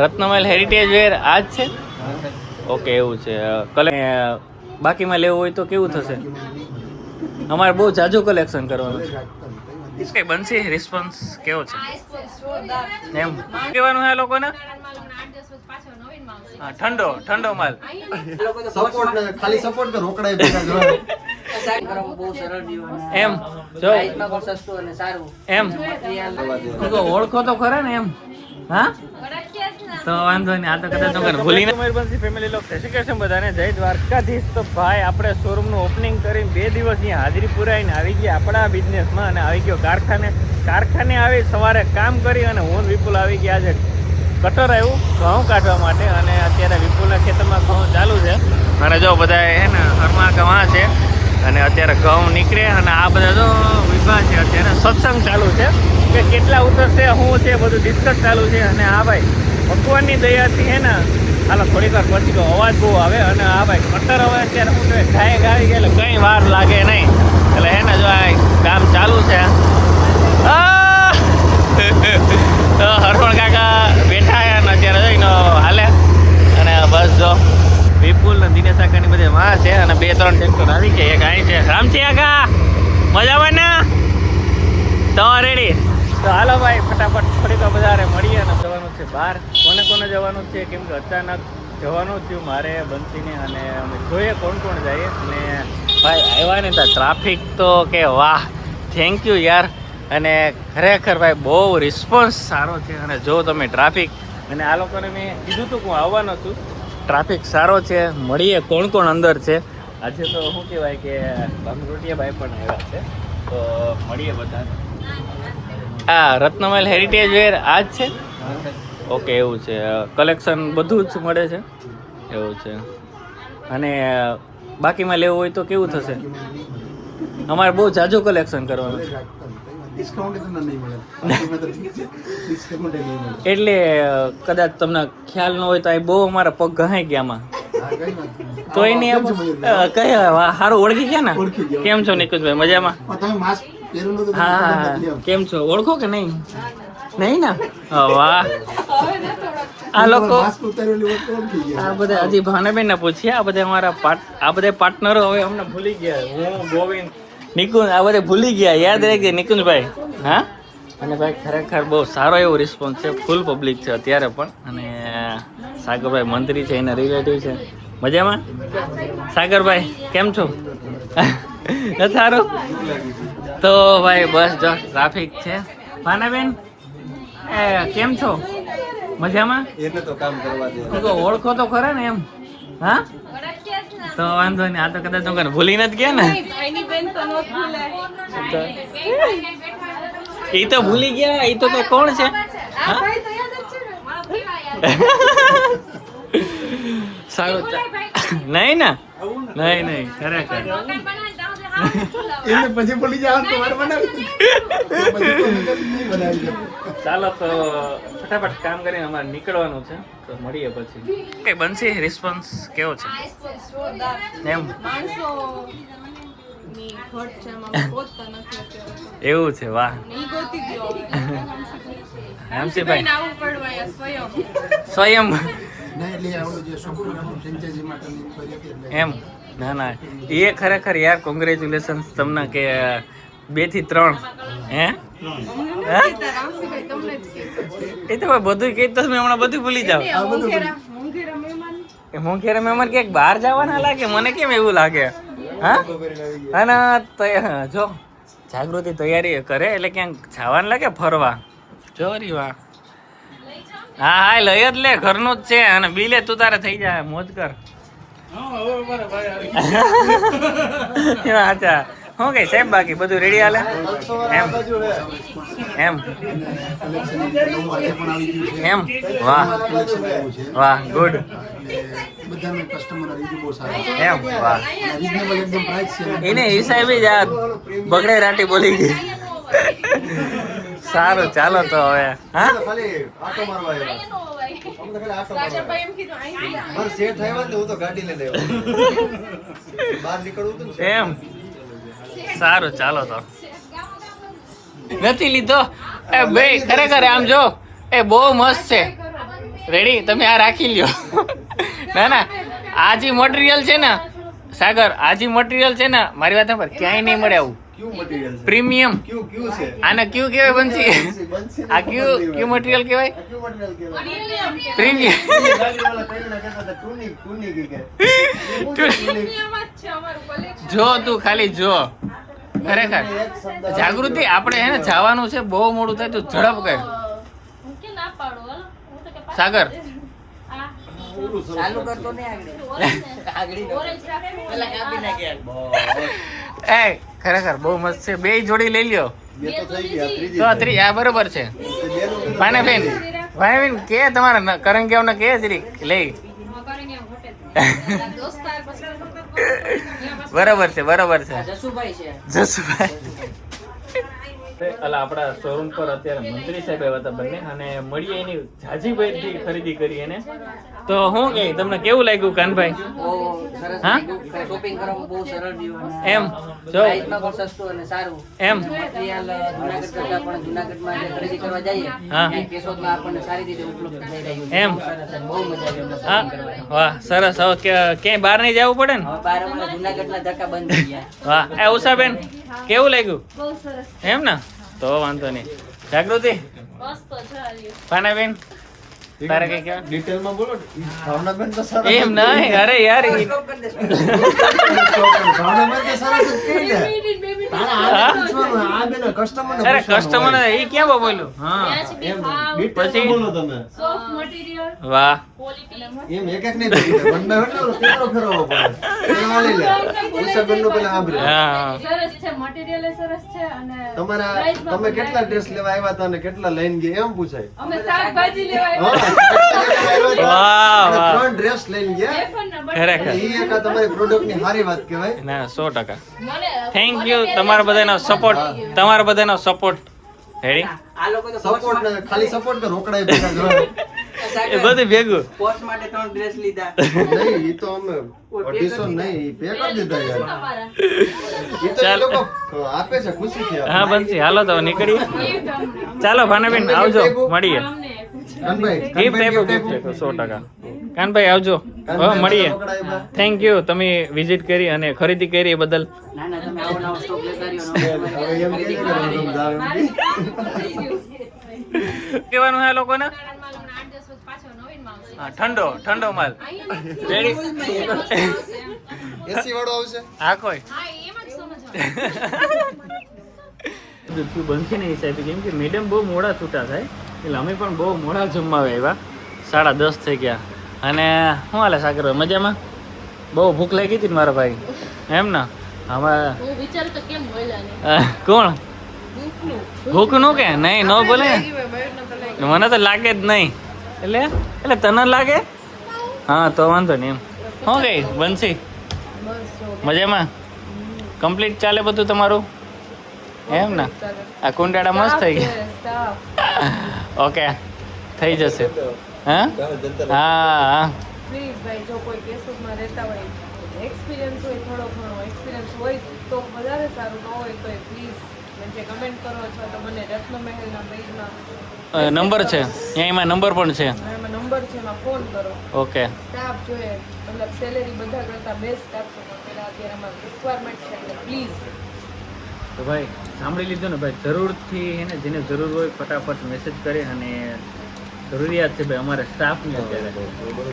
રત્નમલ heritage વેર આજ છે. Okay એવું છે. બાકીમાં લેવું હોય તો કેવું થશે? અમારે બહુ જાજુ કલેક્શન કરવાનું છે. કઈ બનશે? રિસ્પોન્સ કેવો છે એમ કહેવાનું હે લોકોને? હા, ઠંડો ઠંડો માલ. સપોર્ટ ખાલી સપોર્ટ કર રોકડા ભેગા એમ જો સસ્તું અને સારું એમ ઓળખો તો ખરા ને એમ. હા તો વાંધો નહીં. આ તો કદાચ તમે ભૂલીને મયુરભંશી ફેમિલી લોક જય શ્રી કૃષ્ણ બધાને. જય દ્વારકાધીશ. તો ભાઈ આપણે શોરૂમનું ઓપનિંગ કરીને 2 દિવસ અહીંયા હાજરી પુરાઈને આવી ગયા આપણા બિઝનેસમાં અને આવી ગયો કારખાને આવી સવારે કામ કરી અને હું વિપુલ આવી ગયા છે કટર આવ્યું ઘઉં કાઢવા માટે અને અત્યારે વિપુલના ખેતરમાં ઘઉં ચાલુ છે અને જો બધા હે ને હરમા ગવા છે અને અત્યારે ઘઉં નીકળે અને આ બધા જો વિભાગ છે અત્યારે સત્સંગ ચાલુ છે કે કેટલા ઉતરશે શું છે બધું ડિસ્કસ ચાલુ છે. અને આ ભાઈ ભગવાનની દયાથી હે ને હાલો થોડીક વાર પછી તો અવાજ બહુ આવે અને આ ભાઈ કટર હવે અત્યારે શું કહે ગાય ગાવી ગયા એટલે કંઈ વાર લાગે નહીં એટલે હે ને જો આ કામ ચાલુ છે. તો હરપણ કાકા બેઠા અને અત્યારે જોઈને હાલે અને બસ જો વિપુલ ને દિનેશ કાકાની બધી માં છે અને 2-3 ટ્રેક્ટર આવી ગયા. એક અહીં છે રામજી કાકા મજામાં ને તો રેડી. તો હાલો ભાઈ ફટાફટ થોડીક બજારે મળીએ અને જવાનું છે બહાર. કોને કોને જવાનું છે કેમ કે અચાનક જવાનું થયું મારે બંસીને અને અમે જોઈએ કોણ કોણ જઈએ. અને ભાઈ આવ્યા ને તો ટ્રાફિક તો કે વાહ થેન્ક યુ યાર. અને ખરેખર ભાઈ બહુ રિસ્પોન્સ સારો છે અને જો તમે ટ્રાફિક અને આ લોકોને મેં કીધું હતું કે હું આવવાનો છું. ટ્રાફિક સારો છે. મળીએ કોણ કોણ અંદર છે આજે. તો શું કહેવાય કે ભાંગરોટિયા ભાઈ પણ આવ્યા છે તો મળીએ બધા. આ રત્નમલ હેરિટેજ વેર આજ છે. ઓકે એવું છે. કલેક્શન બધું જ મળે છે એવું છે. અને બાકીમાં લેવું હોય તો કેવું થશે? અમારે બહુ જાજુ કલેક્શન કરવાનું છે એટલે કદાચ તમને ખ્યાલ ન હોય તો આ બહુ અમારા પગ ઘહાઈ ગયામાં તો એની કયા સારું ઓળખી ગયા ને. કેમ છો નિકુંજભાઈ મજામાં? હા કેમ છો ઓળખો કે નહીં? નહીં ને વાહ. આ લોકો આ બધા હજી ભાવનાબેન ને પૂછીએ. આ બધા અમારા આ બધા પાર્ટનરો હવે અમને ભૂલી ગયા. હું ગોવિંદ નિકુંજ આ બધા ભૂલી ગયા. યાદ રાખજે નિકુંજભાઈ. હા અને ભાઈ ખરેખર બહુ સારો એવો રિસ્પોન્સ છે. ફૂલ પબ્લિક છે અત્યારે પણ. અને સાગરભાઈ મંત્રી છે એના રિલેટિવ છે. મજામાં સાગરભાઈ કેમ છો? સારું તો ભાઈ બસ જો ટ્રાફિક છે. ભાનાબેન કેમ છો મજામાં? એને તો કામ કરવા દે. ઓળખો તો ખરા ને એમ. હા તો વાંધો નહીં. આ તો કદાચ તમે ભૂલી નથી ગયા ને. એ તો ભૂલી ગયા. એ તો કઈ કોણ છે? સારું નહીં ને નહીં ખરેખર પછી ભૂલી જાવ તો ચાલો તો ફટાફટ કામ કરીને અમારે નીકળવાનું છે તો મળીએ પછી. કઈ બનશે? રિસ્પોન્સ કેવો છે એમ? એવું છે વાહ. સ્વયં એમ ના ના એ ખરેખર યાર કોંગ્રેચ્યુલેશન તમને કે 2 થી 3 હે એ તો બધું કહી તો મેં હમણાં બધું ભૂલી જાવ. મોંઘેરા મહેમાન ક્યાંક બહાર જવાના લાગે મને કેમ એવું લાગે? હા અને જો જાગૃતિ તૈયારી કરે એટલે ક્યાંક જવાનું લાગે ફરવા. જો રી વાહ. હા હા લઈ જ લે ઘરનું જ છે અને બિલે તું તારે થઈ જાય મોજ કર. અચ્છા શું કઈ સાહેબ બાકી બધું રેડી હાલે એમ એમ વાહ વાહ ગુડ એમ વાહ. એને હિસાબે જ આ બગડે રાટી બોલી ગઈ. સારું ચાલો તો હવે હા એમ સારું ચાલો તો. નથી લીધો એ ભાઈ ખરેખર આમ જો એ બહુ મસ્ત છે. રેડી તમે આ રાખી લ્યો. ના ના આ જે મટીરિયલ છે ને સાગર, આ જે મટીરિયલ છે ને મારી વાત પર ક્યાંય નહીં મળે આવું ક્યુ મટીરિયલ છે પ્રીમિયમ. ક્યુ ક્યુ છે આને ક્યુ કહેવાય બંસી? આ ક્યુ ક્યુ મટીરિયલ કહેવાય આ ક્યુ મટીરિયલ કહેવાય પ્રીમિયમ. ગાડીવાળા કહીને કહેતા હતા ટુનિક કે જો તું ખાલી જો ખરેખર જાગૃતિ આપણે હે ને જવાનું છે, બહુ મોડું થાય તો ઝડપ કર સાગર. ચાલુ કરતો ને આગળ પેલા કાપી નાખ્યા. એ ખરેખર બહુ મસ્ત છે. બે જોડી લઈ લ્યો બે તો થઈ ગયા ત્રીજી તો ત્રીજી આ બરોબર છે. ભાનેબેન કે તમારા કરંગિયાઓને કે જરીક લઈ. બરોબર છે બરોબર છે જસુભાઈ છે. જસુભાઈ અલા આપણા શોરૂમ પર અત્યારે મંત્રી સાહેબ આવ્યા હતા બંને અને મળીએ એની જાજીભાઈ થી ખરીદી કરી એને. તો હું કે તમને કેવું લાગ્યું કાનભાઈ? બહુ સરસ હા? લાગ્યું. શોપિંગ કરવામાં બહુ સરળ રહ્યું અને એમ જો પ્રાઇસમાં પણ સસ્તું અને સારું. એમ મટીરિયલ જુનાગઢ કરતા પણ જુનાગઢમાં જે ખરીદી કરવા જઈએ હા. ત્યાં કેશોદમાં આપણને સારી રીતે ઉપલબ્ધ થઈ રહ્યું છે. એમ? બહુ સરસ અને બહુ મજા આવી અમને હા shopping કરવાની. વાહ સરસ. હવે ક્યાંય બહાર નહીં જવું પડે ને? હવે બહાર અમારા જુનાગઢના ધક્કા બંધ થઈ ગયા. વાહ એ ઉષાબેન કેવું લાગ્યું? બહુ સરસ એમ ને તો વાંધો નહીં. જાગૃતિ મસ્ત છે પાનાબેન તારે કઈ કહેવા? ડિટેલમાં બોલો ભાવનાબેન તો સરસ એમ નહીં અરે યાર ઈ- Stop કરી દેશો. ભાવનાબેન તો સરસ જ કહી દે તારા હા? આ પૂછવાનું આ બેન કસ્ટમરને અરે પૂછવાનું કસ્ટમર હોય. એ ક્યાં બોલ્યું? હા એમ પછી? ડિટેલમાં બોલો તમે સોફ્ટ મટીરીયલ વાહ ક્વોલિટી એમ એક નહીં બોલી દે વન બાય વન તેરો ફેરવવો પડે પેલા લઈ લે ઉષાબેનનો પેલા સાંભળે હા સરસ છે મટીરીયલ સરસ છે અને તમારા price માં તમે પણ કેટલા ડ્રેસ લેવા આવ્યા હતા અને કેટલા લઈને ગયા એમ પૂછાય અમે શાકભાજી લેવા હા, વાહ, અને વાહ. 3 ડ્રેસ લઈને ગયા ખરેખર. ઈ એક આ તમારી પ્રોડક્ટની સારી વાત કહેવાય ના 100%. મને થેન્ક યુ તમારા બધાનો સપોર્ટ, તમારા બધાનો સપોર્ટ. રેડી આ લોકો તો સપોર્ટ ને ખાલી સપોર્ટ કર રોકડા ભેગા જોડે એ બધું ભેગું. પોસ્ટ માટે 3 ડ્રેસ લીધા. નહીં ઈ તો અમે ઓડિશન નહીં ઈ પે કરી દીધા યાર તમારા ઈ તો એ ચાલ. લોકો આપે છે ખુશીથી આપે. હા બંસી હાલો તો નીકળી. ચાલો ભાનાબેન આવજો મળીએ. કાનભાઈ ગિફ્ટ આપ્યું ગિફ્ટ આપ્યું 100%. કાનભાઈ આવજો હવે મળીએ. થેન્ક યુ તમે વિઝિટ કરી અને ખરીદી કરી એ બદલ. ના ના તમે આવો નવો સ્ટોક લેતા રહ્યો હવે એમ કહે છે કે રમઝમ જાવ એમ કે. કેવાનું હે લોકોને? પાછો નવીન માં આવશે હા ઠંડો ઠંડો માલ રેડી. એસી વાળો આવશે હા કોઈ હા એમ જ સમજવાનું તું બનશે ને એ સાહેબ કેમ કે મેડમ બહુ મોડા છૂટા થાય એટલે અમે પણ બહુ મોડા જમવા આવ્યા. 10:30 થઈ ગયા. અને શું હાલે સાગર મજામાં? બહુ ભૂખ લાગી હતી ને મારા ભાઈ એમ ને? અમે હું વિચાર તો કેમ બોલ્યા ને કોણ ભૂખનું ભૂખનું કે નહીં ન બોલે ને? મને તો લાગે જ નહીં. એટલે તને લાગે? હા તો વાંધો નહીં એમ. શું ગઈ બંસી મજામાં? કમ્પ્લીટ ચાલે બધું તમારું એમ ને? આ કુંડાળા મસ્ત થઈ ગયા. ઓકે થઈ જશે. હા હા પ્લીઝ ભાઈ જો કોઈ કેસમાં રહેતા હોય એક્સપિરિયન્સ હોય થોડો ઘણો એક્સપિરિયન્સ હોય તો વધારે સારું ન હોય તો પ્લીઝ જે કમેન્ટ કરો અથવા તો મને રત્નમહેલના પેજમાં નંબર છે અહીંયા, એમાં નંબર પણ છે. એમાં નંબર છે એમાં ફોન કરો. ઓકે સ્ટાફ જોઈએ મતલબ સેલેરી બધા કરતાં બેસ્ટ સ્ટાફ છે પણ પહેલાં અત્યારે અમારું રિક્વાયરમેન્ટ છે એટલે પ્લીઝ તો ભાઈ સાંભળી લીધું ને ભાઈ, જરૂરથી એને જેને જરૂર હોય ફટાફટ મેસેજ કરે અને જરૂરિયાત છે ભાઈ અમારે સ્ટાફની અત્યારે.